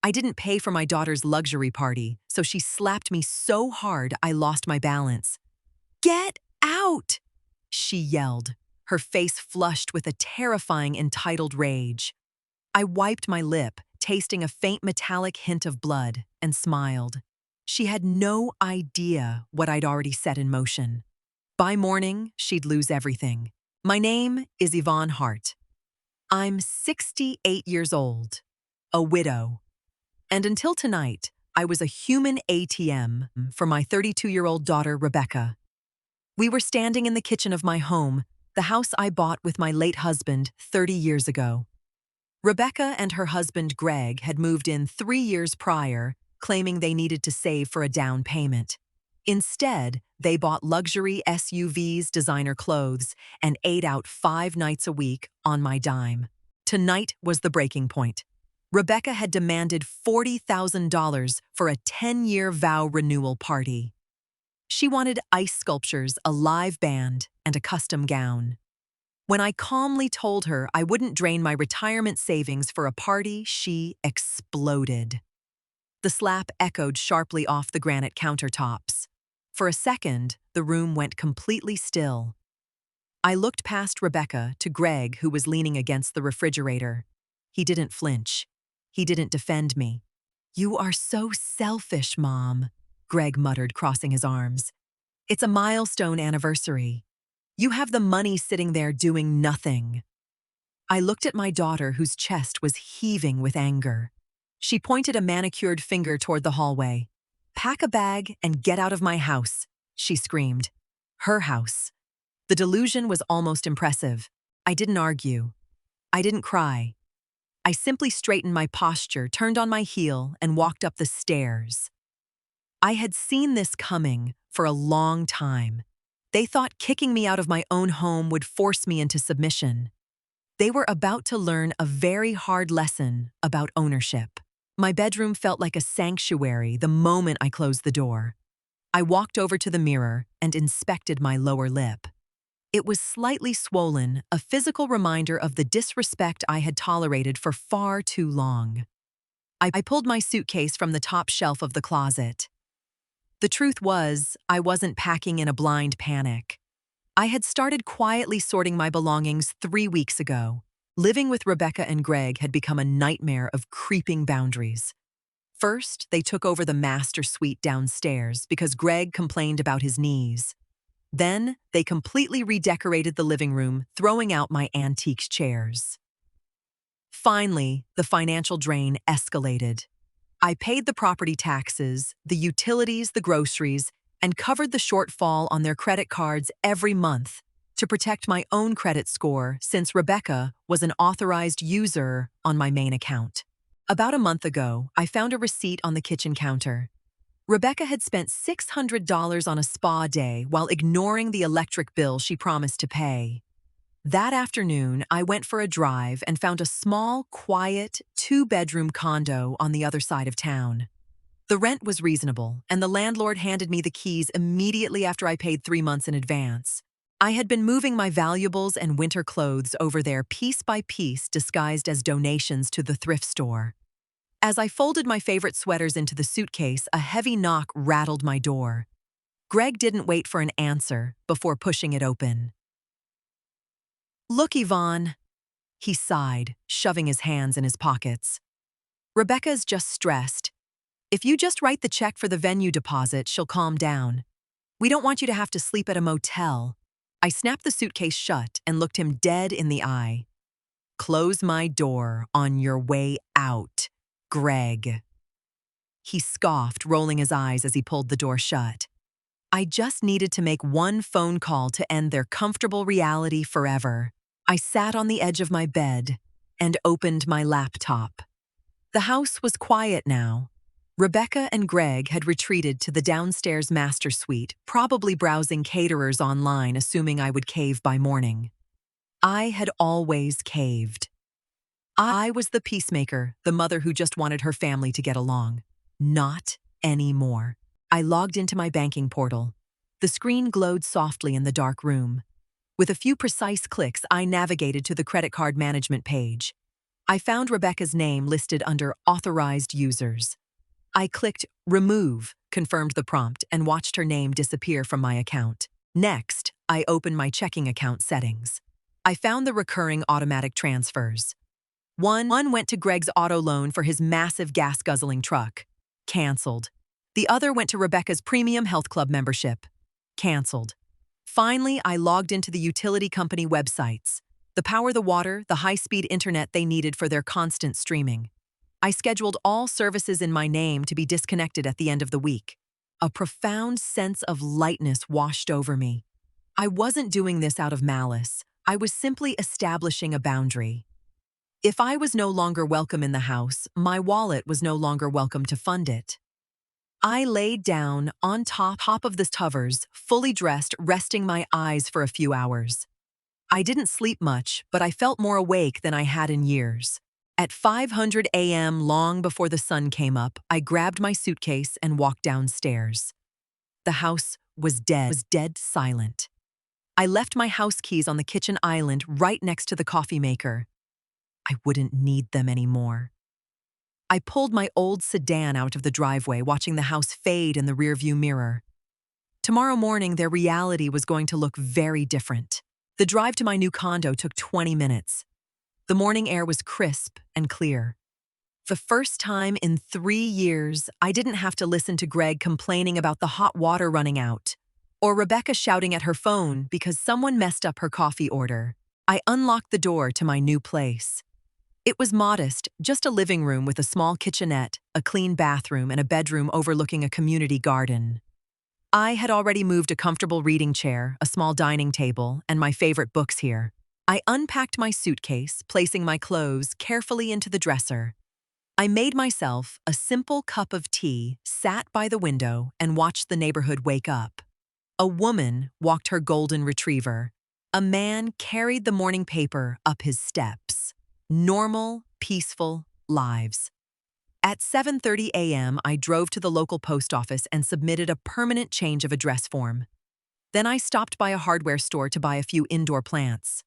I didn't pay for my daughter's luxury party, so she slapped me so hard I lost my balance. "Get out!" she yelled, her face flushed with a terrifying entitled rage. I wiped my lip, tasting a faint metallic hint of blood, and smiled. She had no idea what I'd already set in motion. By morning, she'd lose everything. My name is Yvonne Hart. I'm 68 years old, a widow, and until tonight, I was a human ATM for my 32-year-old daughter, Rebecca. We were standing in the kitchen of my home, the house I bought with my late husband 30 years ago. Rebecca and her husband, Greg, had moved in 3 years prior, claiming they needed to save for a down payment. Instead, they bought luxury SUVs, designer clothes, and ate out 5 nights a week on my dime. Tonight was the breaking point. Rebecca had demanded $40,000 for a 10-year vow renewal party. She wanted ice sculptures, a live band, and a custom gown. When I calmly told her I wouldn't drain my retirement savings for a party, she exploded. The slap echoed sharply off the granite countertops. For a second, the room went completely still. I looked past Rebecca to Greg, who was leaning against the refrigerator. He didn't flinch. He didn't defend me. "You are so selfish, Mom," Greg muttered, crossing his arms. "It's a milestone anniversary. You have the money sitting there doing nothing." I looked at my daughter, whose chest was heaving with anger. She pointed a manicured finger toward the hallway. "Pack a bag and get out of my house," she screamed. Her house. The delusion was almost impressive. I didn't argue. I didn't cry. I simply straightened my posture, turned on my heel, and walked up the stairs. I had seen this coming for a long time. They thought kicking me out of my own home would force me into submission. They were about to learn a very hard lesson about ownership. My bedroom felt like a sanctuary the moment I closed the door. I walked over to the mirror and inspected my lower lip. It was slightly swollen, a physical reminder of the disrespect I had tolerated for far too long. I pulled my suitcase from the top shelf of the closet. The truth was, I wasn't packing in a blind panic. I had started quietly sorting my belongings 3 weeks ago. Living with Rebecca and Greg had become a nightmare of creeping boundaries. First, they took over the master suite downstairs because Greg complained about his knees. Then, they completely redecorated the living room, throwing out my antique chairs. Finally, the financial drain escalated. I paid the property taxes, the utilities, the groceries, and covered the shortfall on their credit cards every month to protect my own credit score since Rebecca was an authorized user on my main account. About a month ago, I found a receipt on the kitchen counter. Rebecca had spent $600 on a spa day while ignoring the electric bill she promised to pay. That afternoon, I went for a drive and found a small, quiet, 2-bedroom condo on the other side of town. The rent was reasonable, and the landlord handed me the keys immediately after I paid 3 months in advance. I had been moving my valuables and winter clothes over there piece by piece, disguised as donations to the thrift store. As I folded my favorite sweaters into the suitcase, a heavy knock rattled my door. Greg didn't wait for an answer before pushing it open. "Look, Yvonne," he sighed, shoving his hands in his pockets. "Rebecca's just stressed. If you just write the check for the venue deposit, she'll calm down. We don't want you to have to sleep at a motel." I snapped the suitcase shut and looked him dead in the eye. "Close my door on your way out, Greg." He scoffed, rolling his eyes as he pulled the door shut. I just needed to make one phone call to end their comfortable reality forever. I sat on the edge of my bed and opened my laptop. The house was quiet now. Rebecca and Greg had retreated to the downstairs master suite, probably browsing caterers online, assuming I would cave by morning. I had always caved. I was the peacemaker, the mother who just wanted her family to get along. Not anymore. I logged into my banking portal. The screen glowed softly in the dark room. With a few precise clicks, I navigated to the credit card management page. I found Rebecca's name listed under Authorized Users. I clicked Remove, confirmed the prompt, and watched her name disappear from my account. Next, I opened my checking account settings. I found the recurring automatic transfers. One went to Greg's auto loan for his massive gas-guzzling truck. Cancelled. The other went to Rebecca's premium health club membership. Cancelled. Finally, I logged into the utility company websites. The power, the water, the high-speed internet they needed for their constant streaming. I scheduled all services in my name to be disconnected at the end of the week. A profound sense of lightness washed over me. I wasn't doing this out of malice. I was simply establishing a boundary. If I was no longer welcome in the house, my wallet was no longer welcome to fund it. I laid down on top of the covers, fully dressed, resting my eyes for a few hours. I didn't sleep much, but I felt more awake than I had in years. At 5:00 a.m., long before the sun came up, I grabbed my suitcase and walked downstairs. The house was dead silent. I left my house keys on the kitchen island right next to the coffee maker. I wouldn't need them anymore. I pulled my old sedan out of the driveway, watching the house fade in the rearview mirror. Tomorrow morning, their reality was going to look very different. The drive to my new condo took 20 minutes. The morning air was crisp and clear. The first time in 3 years, I didn't have to listen to Greg complaining about the hot water running out, or Rebecca shouting at her phone because someone messed up her coffee order. I unlocked the door to my new place. It was modest, just a living room with a small kitchenette, a clean bathroom, and a bedroom overlooking a community garden. I had already moved a comfortable reading chair, a small dining table, and my favorite books here. I unpacked my suitcase, placing my clothes carefully into the dresser. I made myself a simple cup of tea, sat by the window, and watched the neighborhood wake up. A woman walked her golden retriever. A man carried the morning paper up his steps. Normal, peaceful lives. At 7:30 a.m., I drove to the local post office and submitted a permanent change of address form. Then I stopped by a hardware store to buy a few indoor plants.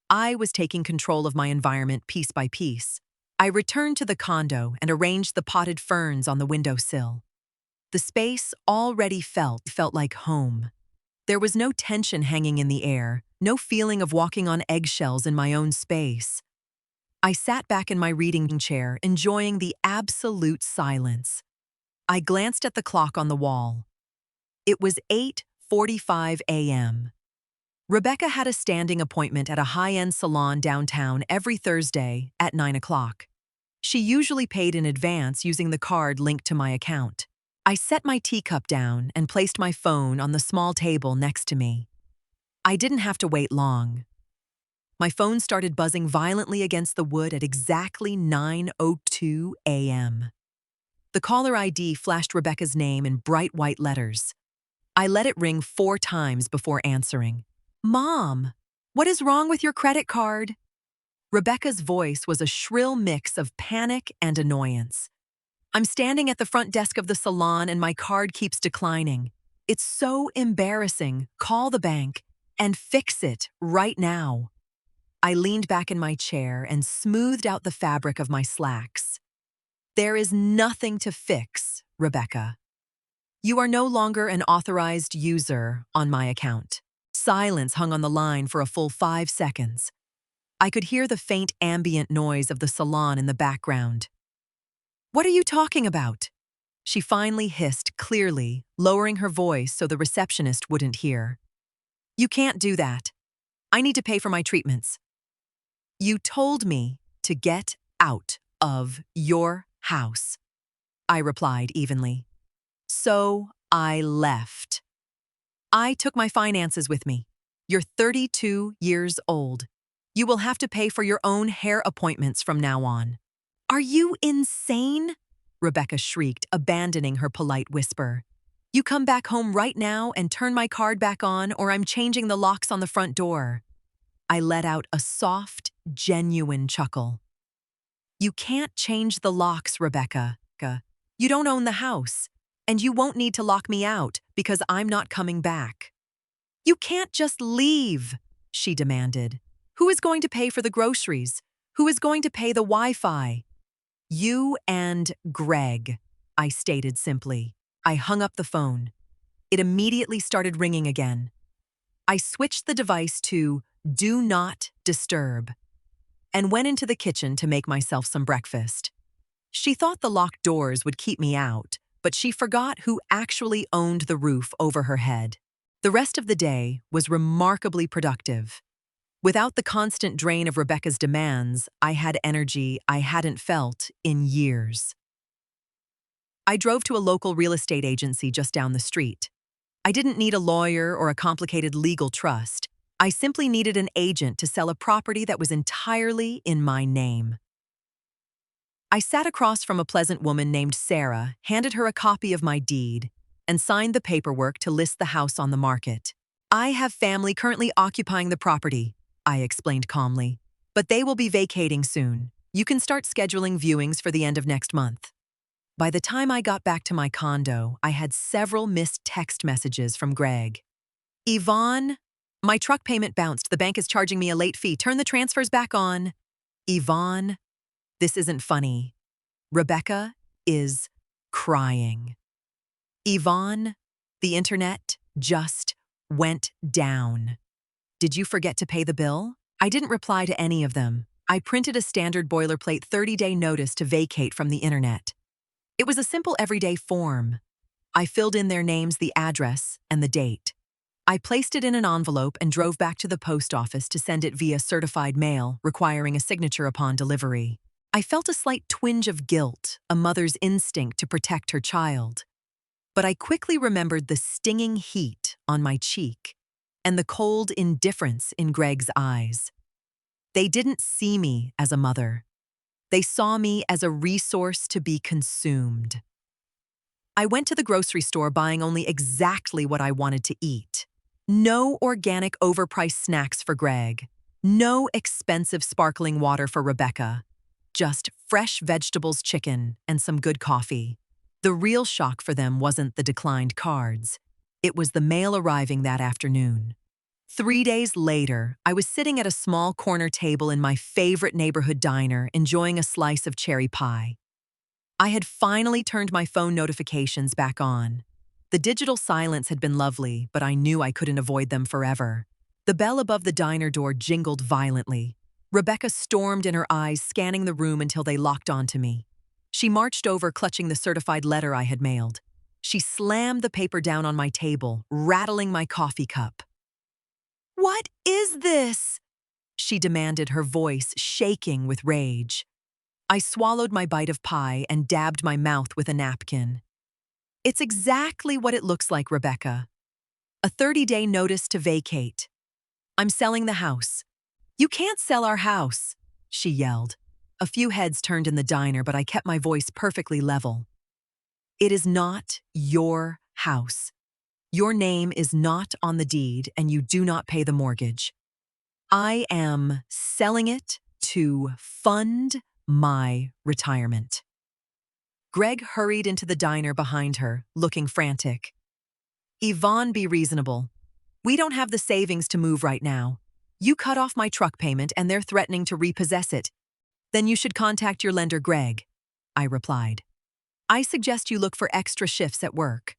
I was taking control of my environment piece by piece. I returned to the condo and arranged the potted ferns on the windowsill. The space already felt like home. There was no tension hanging in the air, no feeling of walking on eggshells in my own space. I sat back in my reading chair, enjoying the absolute silence. I glanced at the clock on the wall. It was 8:45 a.m. Rebecca had a standing appointment at a high-end salon downtown every Thursday at 9 o'clock. She usually paid in advance using the card linked to my account. I set my teacup down and placed my phone on the small table next to me. I didn't have to wait long. My phone started buzzing violently against the wood at exactly 9:02 a.m. The caller ID flashed Rebecca's name in bright white letters. I let it ring 4 times before answering. "Mom, what is wrong with your credit card?" Rebecca's voice was a shrill mix of panic and annoyance. "I'm standing at the front desk of the salon and my card keeps declining. It's so embarrassing. Call the bank and fix it right now." I leaned back in my chair and smoothed out the fabric of my slacks. "There is nothing to fix, Rebecca. You are no longer an authorized user on my account." Silence hung on the line for a full 5 seconds. I could hear the faint ambient noise of the salon in the background. "What are you talking about?" She finally hissed clearly, lowering her voice so the receptionist wouldn't hear. "You can't do that. I need to pay for my treatments." "You told me to get out of your house," I replied evenly. "So I left. I took my finances with me. You're 32 years old. You will have to pay for your own hair appointments from now on." "Are you insane?" Rebecca shrieked, abandoning her polite whisper. "You come back home right now and turn my card back on, or I'm changing the locks on the front door." I let out a soft, genuine chuckle. "You can't change the locks, Rebecca. You don't own the house, and you won't need to lock me out because I'm not coming back." "You can't just leave," she demanded. "Who is going to pay for the groceries? Who is going to pay the Wi-Fi? You and Greg, I stated simply. I hung up the phone. It immediately started ringing again. I switched the device to Do Not Disturb and went into the kitchen to make myself some breakfast. She thought the locked doors would keep me out, but she forgot who actually owned the roof over her head. The rest of the day was remarkably productive. Without the constant drain of Rebecca's demands, I had energy I hadn't felt in years. I drove to a local real estate agency just down the street. I didn't need a lawyer or a complicated legal trust. I simply needed an agent to sell a property that was entirely in my name. I sat across from a pleasant woman named Sarah, handed her a copy of my deed, and signed the paperwork to list the house on the market. I have family currently occupying the property, I explained calmly, but they will be vacating soon. You can start scheduling viewings for the end of next month. By the time I got back to my condo, I had several missed text messages from Greg. Yvonne, my truck payment bounced. The bank is charging me a late fee. Turn the transfers back on. Yvonne, this isn't funny. Rebecca is crying. Yvonne, the internet just went down. Did you forget to pay the bill? I didn't reply to any of them. I printed a standard boilerplate 30-day notice to vacate from the internet. It was a simple everyday form. I filled in their names, the address, and the date. I placed it in an envelope and drove back to the post office to send it via certified mail, requiring a signature upon delivery. I felt a slight twinge of guilt, a mother's instinct to protect her child. But I quickly remembered the stinging heat on my cheek and the cold indifference in Greg's eyes. They didn't see me as a mother. They saw me as a resource to be consumed. I went to the grocery store buying only exactly what I wanted to eat. No organic overpriced snacks for Greg. No expensive sparkling water for Rebecca. Just fresh vegetables, chicken, and some good coffee. The real shock for them wasn't the declined cards. It was the mail arriving that afternoon. 3 days later, I was sitting at a small corner table in my favorite neighborhood diner, enjoying a slice of cherry pie. I had finally turned my phone notifications back on. The digital silence had been lovely, but I knew I couldn't avoid them forever. The bell above the diner door jingled violently. Rebecca stormed in her eyes, scanning the room until they locked onto me. She marched over, clutching the certified letter I had mailed. She slammed the paper down on my table, rattling my coffee cup. "What is this?" she demanded, her voice shaking with rage. I swallowed my bite of pie and dabbed my mouth with a napkin. "It's exactly what it looks like, Rebecca. A 30-day notice to vacate. I'm selling the house." "You can't sell our house," she yelled. A few heads turned in the diner, but I kept my voice perfectly level. "It is not your house. Your name is not on the deed, and you do not pay the mortgage. I am selling it to fund my retirement." Greg hurried into the diner behind her, looking frantic. "Yvonne, be reasonable. We don't have the savings to move right now. You cut off my truck payment and they're threatening to repossess it. Then you should contact your lender, Greg," I replied. "I suggest you look for extra shifts at work."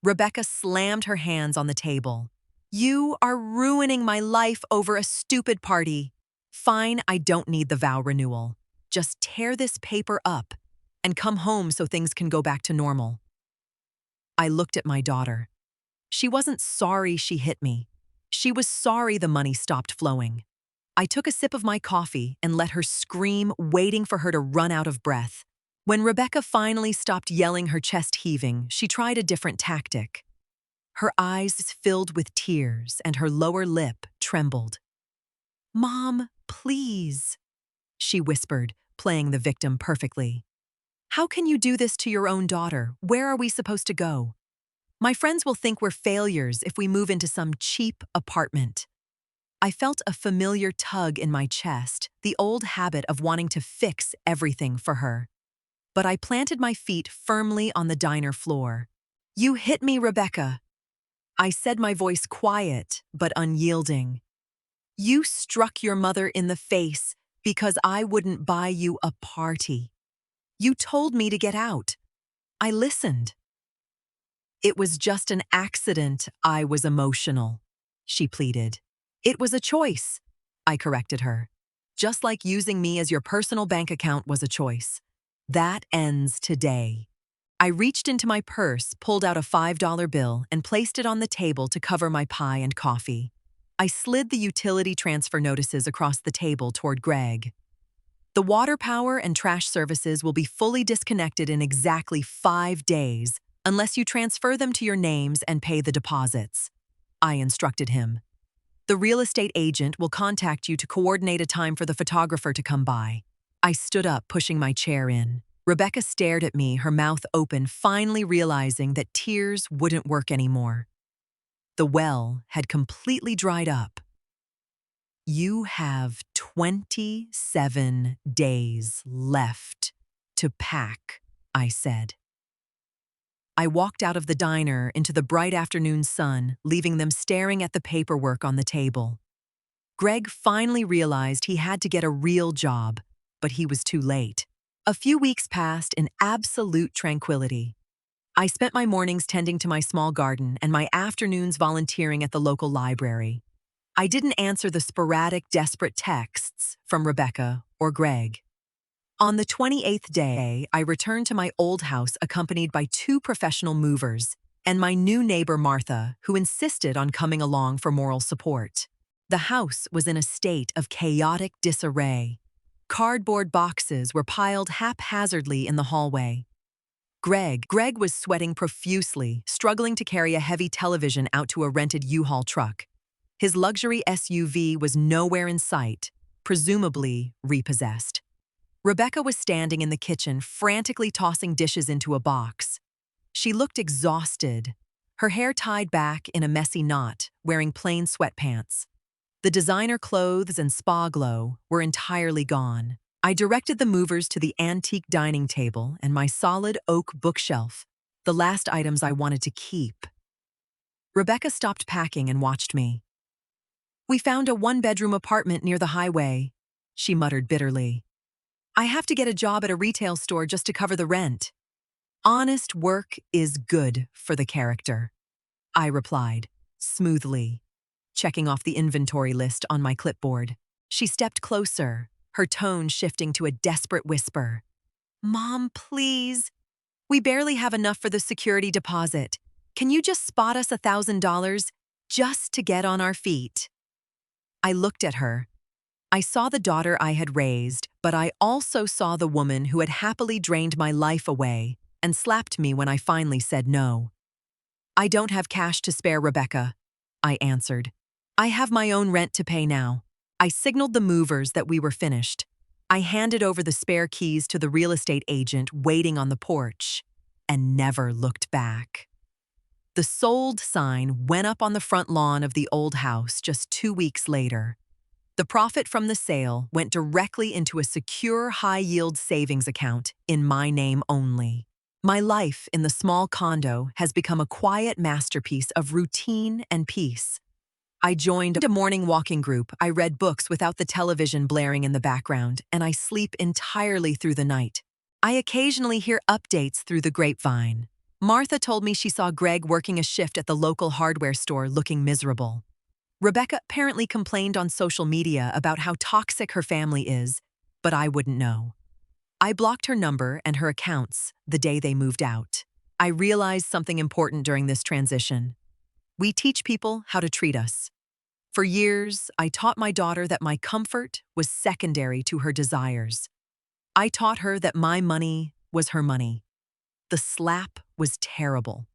Rebecca slammed her hands on the table. "You are ruining my life over a stupid party. Fine, I don't need the vow renewal. Just tear this paper up and come home so things can go back to normal." I looked at my daughter. She wasn't sorry she hit me. She was sorry the money stopped flowing. I took a sip of my coffee and let her scream, waiting for her to run out of breath. When Rebecca finally stopped yelling, her chest heaving, she tried a different tactic. Her eyes filled with tears and her lower lip trembled. "Mom, please," she whispered, playing the victim perfectly. "How can you do this to your own daughter? Where are we supposed to go? My friends will think we're failures if we move into some cheap apartment." I felt a familiar tug in my chest, the old habit of wanting to fix everything for her. But I planted my feet firmly on the diner floor. "You hit me, Rebecca," I said, my voice quiet but unyielding. You struck your mother in the face because I wouldn't buy you a party. You told me to get out. I listened. It was just an accident. I was emotional, she pleaded. It was a choice, I corrected her. Just like using me as your personal bank account was a choice. That ends today. I reached into my purse, pulled out a $5 bill, and placed it on the table to cover my pie and coffee. I slid the utility transfer notices across the table toward Greg. The water power and trash services will be fully disconnected in exactly 5 days unless you transfer them to your names and pay the deposits, I instructed him. The real estate agent will contact you to coordinate a time for the photographer to come by. I stood up, pushing my chair in. Rebecca stared at me, her mouth open, finally realizing that tears wouldn't work anymore. The well had completely dried up. You have 27 days left to pack, I said. I walked out of the diner into the bright afternoon sun, leaving them staring at the paperwork on the table. Greg finally realized he had to get a real job, but he was too late. A few weeks passed in absolute tranquility. I spent my mornings tending to my small garden and my afternoons volunteering at the local library. I didn't answer the sporadic, desperate texts from Rebecca or Greg. On the 28th day, I returned to my old house accompanied by 2 professional movers and my new neighbor Martha, who insisted on coming along for moral support. The house was in a state of chaotic disarray. Cardboard boxes were piled haphazardly in the hallway. Greg was sweating profusely, struggling to carry a heavy television out to a rented U-Haul truck. His luxury SUV was nowhere in sight, presumably repossessed. Rebecca was standing in the kitchen, frantically tossing dishes into a box. She looked exhausted, her hair tied back in a messy knot, wearing plain sweatpants. The designer clothes and spa glow were entirely gone. I directed the movers to the antique dining table and my solid oak bookshelf, the last items I wanted to keep. Rebecca stopped packing and watched me. We found a 1-bedroom apartment near the highway, she muttered bitterly. I have to get a job at a retail store just to cover the rent. Honest work is good for the character, I replied, smoothly, checking off the inventory list on my clipboard. She stepped closer, her tone shifting to a desperate whisper. Mom, please. We barely have enough for the security deposit. Can you just spot us $1,000 just to get on our feet? I looked at her. I saw the daughter I had raised, but I also saw the woman who had happily drained my life away and slapped me when I finally said no. I don't have cash to spare, Rebecca, I answered. I have my own rent to pay now. I signaled the movers that we were finished. I handed over the spare keys to the real estate agent waiting on the porch and never looked back. The sold sign went up on the front lawn of the old house just 2 weeks later. The profit from the sale went directly into a secure high-yield savings account in my name only. My life in the small condo has become a quiet masterpiece of routine and peace. I joined a morning walking group, I read books without the television blaring in the background, and I sleep entirely through the night. I occasionally hear updates through the grapevine. Martha told me she saw Greg working a shift at the local hardware store looking miserable. Rebecca apparently complained on social media about how toxic her family is, but I wouldn't know. I blocked her number and her accounts the day they moved out. I realized something important during this transition. We teach people how to treat us. For years, I taught my daughter that my comfort was secondary to her desires. I taught her that my money was her money. The slap was terrible,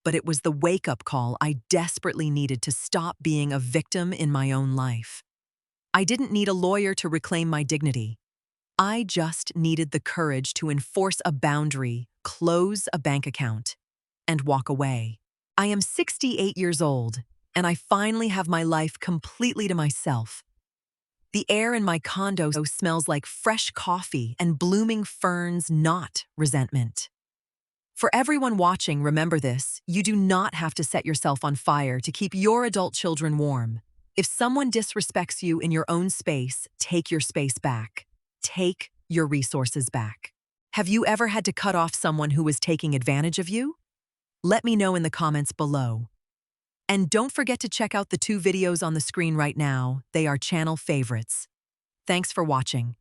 but it was the wake-up call I desperately needed to stop being a victim in my own life. I didn't need a lawyer to reclaim my dignity. I just needed the courage to enforce a boundary, close a bank account, and walk away. I am 68 years old, and I finally have my life completely to myself. The air in my condo smells like fresh coffee and blooming ferns, not resentment. For everyone watching, remember this: you do not have to set yourself on fire to keep your adult children warm. If someone disrespects you in your own space, take your space back. Take your resources back. Have you ever had to cut off someone who was taking advantage of you? Let me know in the comments below. And don't forget to check out the 2 videos on the screen right now. They are channel favorites. Thanks for watching.